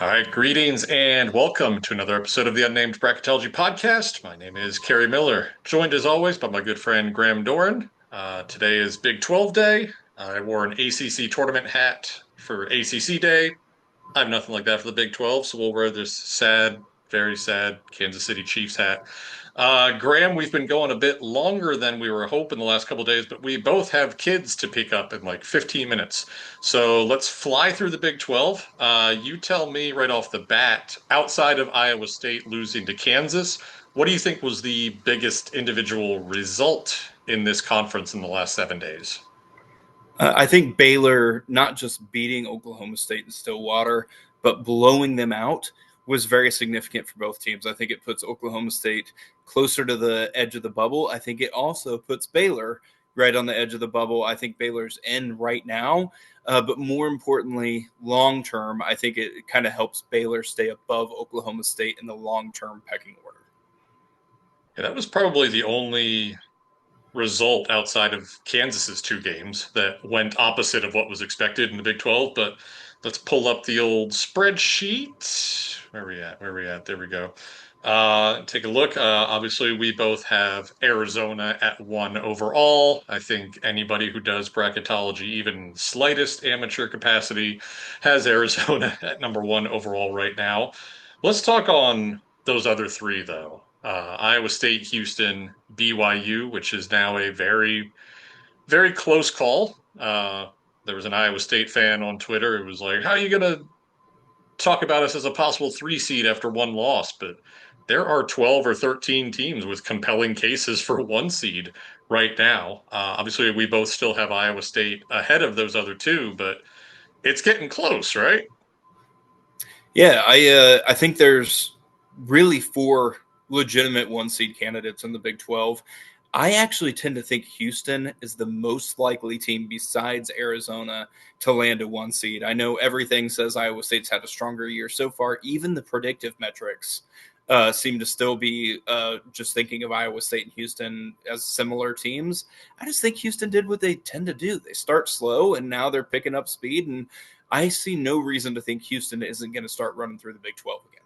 All right, greetings and welcome to another episode of the Unnamed Bracketology podcast. My name is Kerry Miller, joined as always by my good friend Graham Doran. Today is Big 12 Day. I wore an ACC tournament hat for ACC Day. I have nothing like that for the Big 12, so we'll wear this sad, very sad Kansas City Chiefs hat. Graham, we've been going a bit longer than we were hoping the last couple of days, but we both have kids to pick up in like 15 minutes. So let's fly through the Big 12. You tell me right off the bat, outside of Iowa State losing to Kansas, what do you think was the biggest individual result in this conference in the last 7 days? I think Baylor not just beating Oklahoma State in Stillwater, but blowing them out was very significant for both teams. I think it puts Oklahoma State closer to the edge of the bubble. I think it also puts Baylor right on the edge of the bubble. I think Baylor's in right now, but more importantly, long term, I think it kind of helps Baylor stay above Oklahoma State in the long term pecking order. Yeah, that was probably the only result outside of Kansas's two games that went opposite of what was expected in the Big 12. But let's pull up the old spreadsheet. Where are we at? Where are we at? There we go. Take a look. Obviously, we both have Arizona at one overall. I think anybody who does bracketology, even slightest amateur capacity, has Arizona at number one overall right now. Let's talk on those other three, though. Iowa State, Houston, BYU, which is now a very, very close call. There was an Iowa State fan on Twitter. It was like, how are you going to talk about us as a possible three seed after one loss? But there are 12 or 13 teams with compelling cases for one seed right now. Obviously, we both still have Iowa State ahead of those other two, but it's getting close, right? Yeah, I think there's really four legitimate one seed candidates in the Big 12. I actually tend to think Houston is the most likely team besides Arizona to land a one seed. I know everything says Iowa State's had a stronger year so far. Even the predictive metrics seem to still be just thinking of Iowa State and Houston as similar teams. I just think Houston did what they tend to do. They start slow and now they're picking up speed. And I see no reason to think Houston isn't going to start running through the Big 12 again.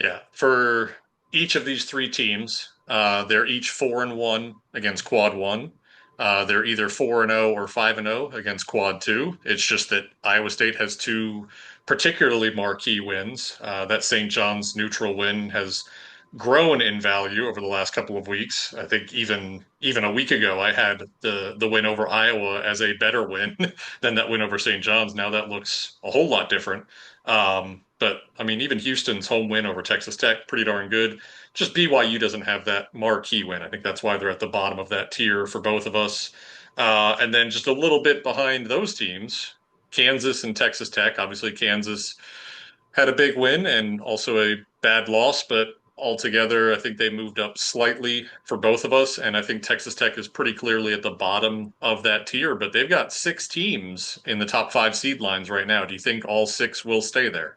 Yeah. For each of these three teams, they're each 4-1 against quad one. They're either 4-0 or 5-0 against quad two. It's just that Iowa State has two particularly marquee wins. That St. John's neutral win has grown in value over the last couple of weeks. I think even a week ago, I had the win over Iowa as a better win than that win over St. John's. Now that looks a whole lot different. But I mean, even Houston's home win over Texas Tech, pretty darn good. Just BYU doesn't have that marquee win. I think that's why they're at the bottom of that tier for both of us. And then just a little bit behind those teams, Kansas and Texas Tech. Obviously, Kansas had a big win and also a bad loss, but altogether, I think they moved up slightly for both of us. And I think Texas Tech is pretty clearly at the bottom of that tier, but they've got six teams in the top five seed lines right now. Do you think all six will stay there?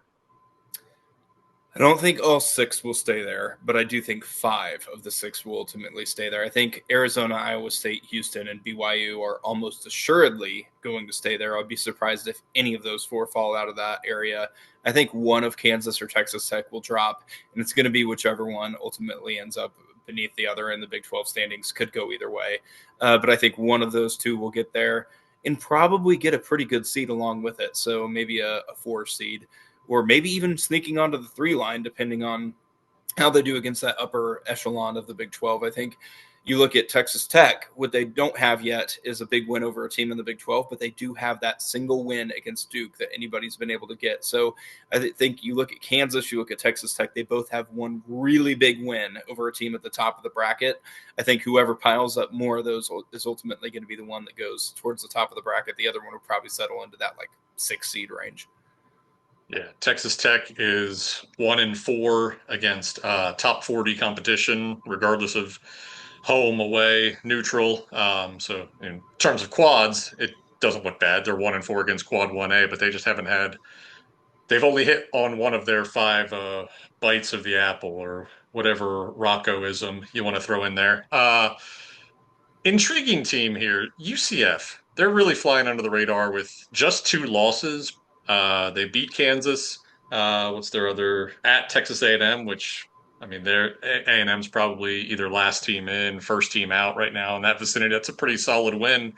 I don't think all six will stay there, but I do think five of the six will ultimately stay there. I think Arizona, Iowa State, Houston, and BYU are almost assuredly going to stay there. I'd be surprised if any of those four fall out of that area. I think one of Kansas or Texas Tech will drop, and it's going to be whichever one ultimately ends up beneath the other in the Big 12 standings. Could go either way. But I think one of those two will get there and probably get a pretty good seed along with it. So maybe a four seed or maybe even sneaking onto the three line, depending on how they do against that upper echelon of the Big 12. I think you look at Texas Tech, what they don't have yet is a big win over a team in the Big 12, but they do have that single win against Duke that anybody's been able to get. So I think you look at Kansas, you look at Texas Tech, they both have one really big win over a team at the top of the bracket. I think whoever piles up more of those is ultimately going to be the one that goes towards the top of the bracket. The other one will probably settle into that like 6 seed range. Yeah, Texas Tech is 1-4 against top 40 competition, regardless of home, away, neutral. So in terms of quads, it doesn't look bad. They're 1-4 against quad 1A, but they just haven't had. They've only hit on one of their five bites of the apple, or whatever Roccoism you want to throw in there. Intriguing team here, UCF. They're really flying under the radar with just two losses. They beat Kansas. What's their other at Texas A&M, which I mean, they're A&M's probably either last team in, first team out right now in that vicinity. That's a pretty solid win.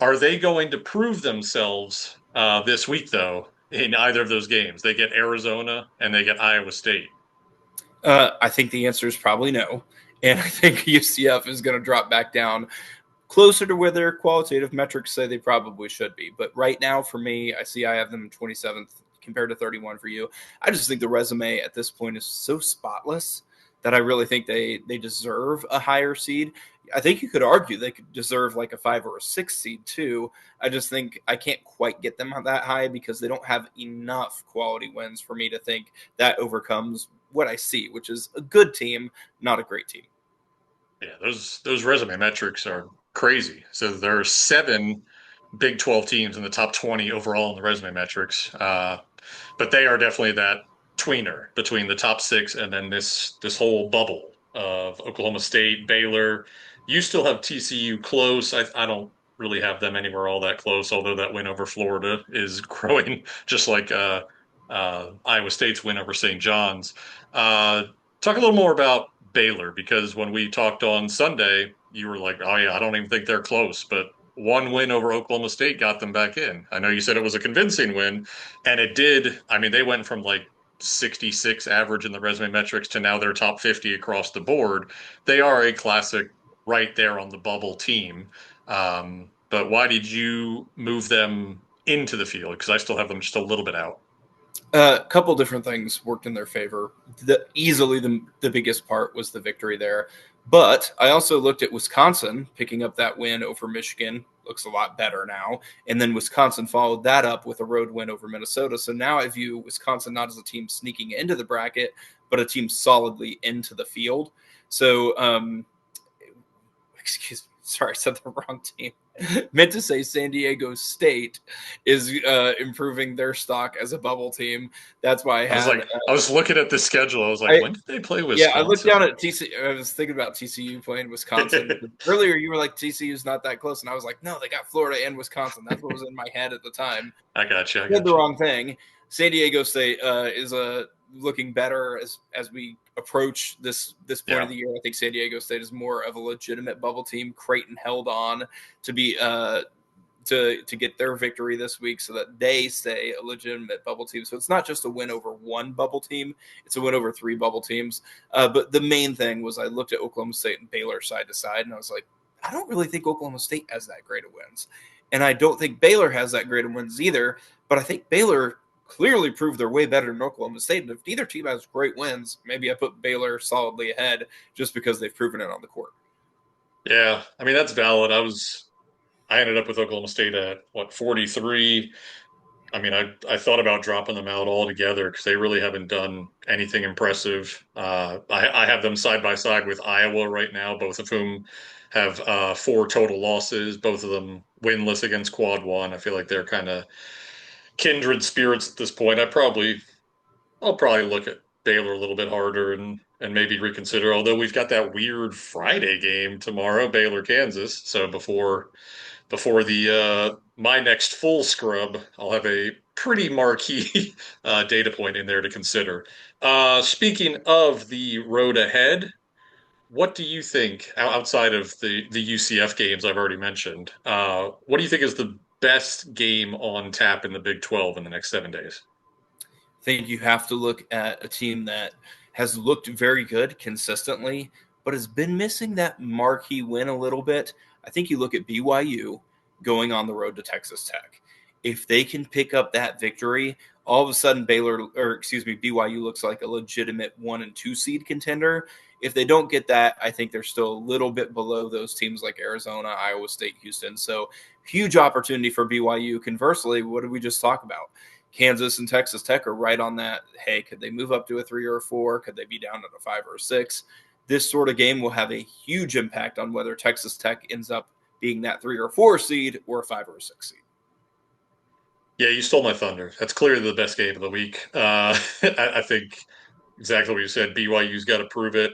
Are they going to prove themselves this week, though, in either of those games? They get Arizona and they get Iowa State. I think the answer is probably no. And I think UCF is going to drop back down closer to where their qualitative metrics say they probably should be. But right now, for me, I have them 27th compared to 31 for you. I just think the resume at this point is so spotless that I really think they deserve a higher seed. I think you could argue they could deserve like a 5 or a 6 seed too. I just think I can't quite get them that high because they don't have enough quality wins for me to think that overcomes what I see, which is a good team, not a great team. Yeah, those resume metrics are crazy. So there are seven Big 12 teams in the top 20 overall in the resume metrics. But they are definitely that tweener between the top six and then this whole bubble of Oklahoma State, Baylor. You still have TCU close. I don't really have them anywhere all that close, although that win over Florida is growing, just like Iowa State's win over St. John's. Uh, Talk a little more about Baylor because when we talked on Sunday, you were like, "Oh yeah, I don't even think they're close," but one win over Oklahoma State got them back in. I know you said it was a convincing win, and it did. I mean, they went from like 66 average in the resume metrics to now they're top 50 across the board. They are a classic right there on the bubble team. But why did you move them into the field? Because I still have them just a little bit out. A couple different things worked in their favor. Easily the biggest part was the victory there. But I also looked at Wisconsin picking up that win over Michigan. Looks a lot better now. And then Wisconsin followed that up with a road win over Minnesota. So now I view Wisconsin not as a team sneaking into the bracket, but a team solidly into the field. So, excuse me, sorry, I said the wrong team. Meant to say San Diego State is improving their stock as a bubble team. That's why I I was had. like, I was looking at the schedule. I was like, I when did they play Yeah, I looked down Wisconsin? at TCU. I was thinking about TCU playing Wisconsin earlier. You were like TCU's not that close, and I was like, no, they got Florida and Wisconsin. That's what was in my head at the time. I got you. I Said the got you. wrong thing. San Diego State is looking better as we approach this point of Yeah. the year. I think San Diego State is more of a legitimate bubble team. Creighton held on to be to get their victory this week so that they stay a legitimate bubble team. So it's not just a win over one bubble team, it's a win over three bubble teams. But the main thing was I looked at Oklahoma State and Baylor side to side, and I was like, I don't really think Oklahoma State has that great of wins. And I don't think Baylor has that great of wins either. But I think Baylor clearly proved they're way better than Oklahoma State. And if neither team has great wins, maybe I put Baylor solidly ahead just because they've proven it on the court. Yeah. I mean, that's valid. I ended up with Oklahoma State at what 43. I mean, I thought about dropping them out altogether because they really haven't done anything impressive. I have them side by side with Iowa right now, both of whom have four total losses, both of them winless against Quad One. I feel like they're kind of kindred spirits at this point. I'll probably look at Baylor a little bit harder and maybe reconsider. Although we've got that weird Friday game tomorrow, Baylor, Kansas. So before the my next full scrub, I'll have a pretty marquee data point in there to consider. Speaking of the road ahead, what do you think outside of the UCF games I've already mentioned? What do you think is the best game on tap in the Big 12 in the next 7 days? I think you have to look at a team that has looked very good consistently, but has been missing that marquee win a little bit. I think you look at BYU going on the road to Texas Tech. If they can pick up that victory, all of a sudden BYU looks like a legitimate 1 and 2 seed contender. If they don't get that, I think they're still a little bit below those teams like Arizona, Iowa State, Houston. So huge opportunity for BYU. Conversely, what did we just talk about? Kansas and Texas Tech are right on that. Hey, could they move up to a 3 or a 4? Could they be down at a 5 or a 6? This sort of game will have a huge impact on whether Texas Tech ends up being that 3 or 4 seed or a 5 or a 6 seed. Yeah, you stole my thunder. That's clearly the best game of the week. I think exactly what you said. BYU's got to prove it.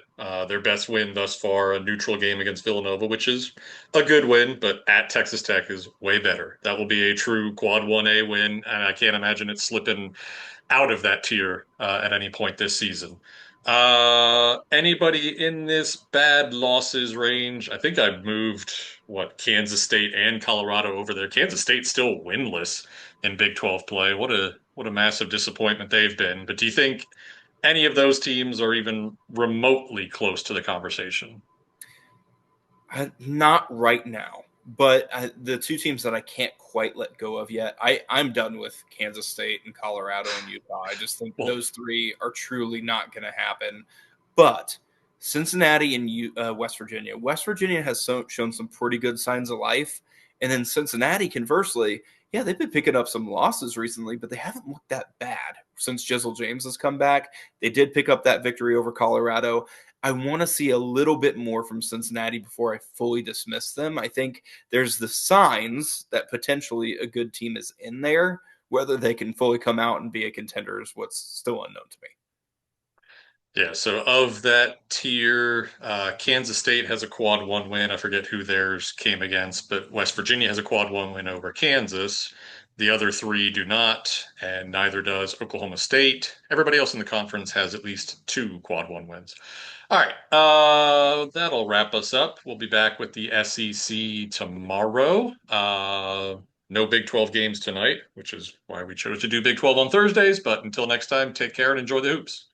Their best win thus far, a neutral game against Villanova, which is a good win, but at Texas Tech is way better. That will be a true quad 1A win, and I can't imagine it slipping out of that tier at any point this season. Anybody in this bad losses range? I think I've moved Kansas State and Colorado over there. Kansas State's still winless in Big 12 play. What a massive disappointment they've been. But do you think any of those teams are even remotely close to the conversation? Not right now, but the two teams that I can't quite let go of yet, I'm done with Kansas State and Colorado and Utah. I just think Well, those three are truly not going to happen. But Cincinnati and West Virginia. West Virginia has shown some pretty good signs of life. And then Cincinnati, conversely, yeah, they've been picking up some losses recently, but they haven't looked that bad since Jizzle James has come back. They did pick up that victory over Colorado. I want to see a little bit more from Cincinnati before I fully dismiss them. I think there's the signs that potentially a good team is in there. Whether they can fully come out and be a contender is what's still unknown to me. yeah, so of that tier, Kansas State has a quad one win. I forget who theirs came against, but West Virginia has a quad one win over Kansas. The other three do not, and neither does Oklahoma State. Everybody else in the conference has at least two quad one wins. All right, that'll wrap us up. We'll be back with the SEC tomorrow. No Big 12 games tonight, which is why we chose to do Big 12 on Thursdays. But until next time, take care and enjoy the hoops.